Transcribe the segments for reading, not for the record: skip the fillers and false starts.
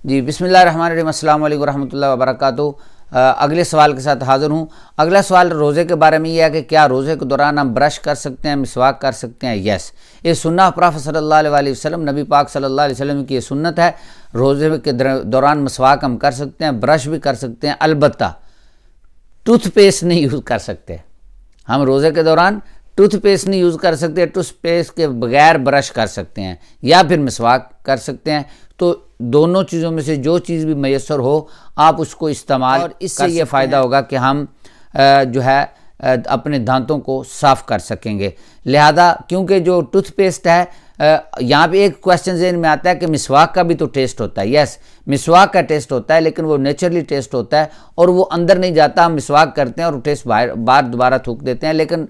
जी, बिस्मिल्लाहिर्रहमानिर्रहीम, अस्सलाम वालेकुम रहमतुल्लाहि व बरकातुहू। अगले सवाल के साथ हाज़िर हूँ। अगला सवाल रोज़े के बारे में ये है कि क्या रोज़े के दौरान हम ब्रश कर सकते हैं, मिसवाक कर सकते हैं? यस, ये सुन्नत प्रॉफेट सल्लल्लाहु अलैहि वसल्लम, नबी पाक सल्लल्लाहु अलैहि वसल्लम की ये सुन्नत है। रोज़े के दौरान मिसवाक हम कर सकते हैं, ब्रश भी कर सकते हैं, अलबत्ता टूथपेस्ट नहीं यूज़ कर सकते। हम रोज़े के दौरान टूथपेस्ट नहीं यूज़ कर सकते, टूथपेस्ट के बगैर ब्रश कर सकते हैं या फिर मिसवाक कर सकते हैं। तो दोनों चीज़ों में से जो चीज़ भी मैसर हो आप उसको इस्तेमाल, और इससे ये फ़ायदा होगा कि हम जो है अपने दांतों को साफ़ कर सकेंगे। लिहाजा क्योंकि जो टूथपेस्ट है, यहाँ पे एक क्वेश्चन ज़हन में आता है कि मिसवाक का भी तो टेस्ट होता है। यस, मिसवाक का टेस्ट होता है, लेकिन वो नेचुरली टेस्ट होता है और वो अंदर नहीं जाता। हम मिसवाक करते हैं और टेस्ट बार दोबारा थूक देते हैं, लेकिन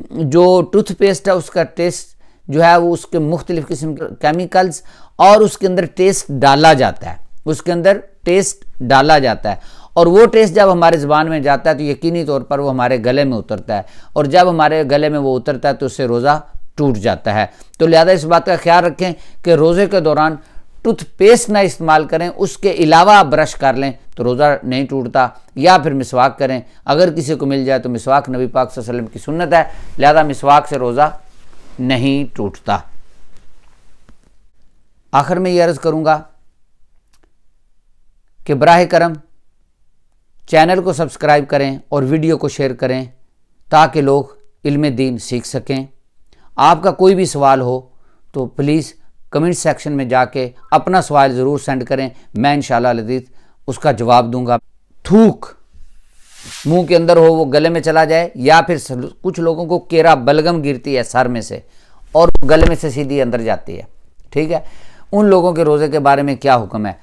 जो टूथपेस्ट है उसका टेस्ट जो है वो उसके मुख्तलिफ़ किस्म के केमिकल्स और उसके अंदर टेस्ट डाला जाता है, उसके अंदर टेस्ट डाला जाता है, और वो टेस्ट जब हमारे ज़ुबान में जाता है तो यकीनी तौर पर वो हमारे गले में उतरता है, और जब हमारे गले में वो उतरता है तो उससे रोज़ा टूट जाता है। तो लिहाजा इस बात का ख्याल रखें कि रोज़े के दौरान टूथपेस्ट ना इस्तेमाल करें, उसके अलावा आप ब्रश कर लें तो रोज़ा नहीं टूटता, या फिर मिसवाक करें। अगर किसी को मिल जाए तो मिसवाक नबी पाक सल्लल्लाहु अलैहि वसल्लम की सुन्नत है, लिहाजा मिसवाक से रोज़ा नहीं टूटता। आखिर में यह अर्ज़ करूँगा कि बराह करम चैनल को सब्सक्राइब करें और वीडियो को शेयर करें ताकि लोग इल्म दीन सीख सकें। आपका कोई भी सवाल हो तो प्लीज़ कमेंट सेक्शन में जाके अपना सवाल ज़रूर सेंड करें, मैं इंशाअल्लाह लज़ीज़ उसका जवाब दूंगा। थूक मुंह के अंदर हो वो गले में चला जाए, या फिर कुछ लोगों को केरा बलगम गिरती है सर में से और गले में से सीधी अंदर जाती है, ठीक है, उन लोगों के रोज़े के बारे में क्या हुक्म है?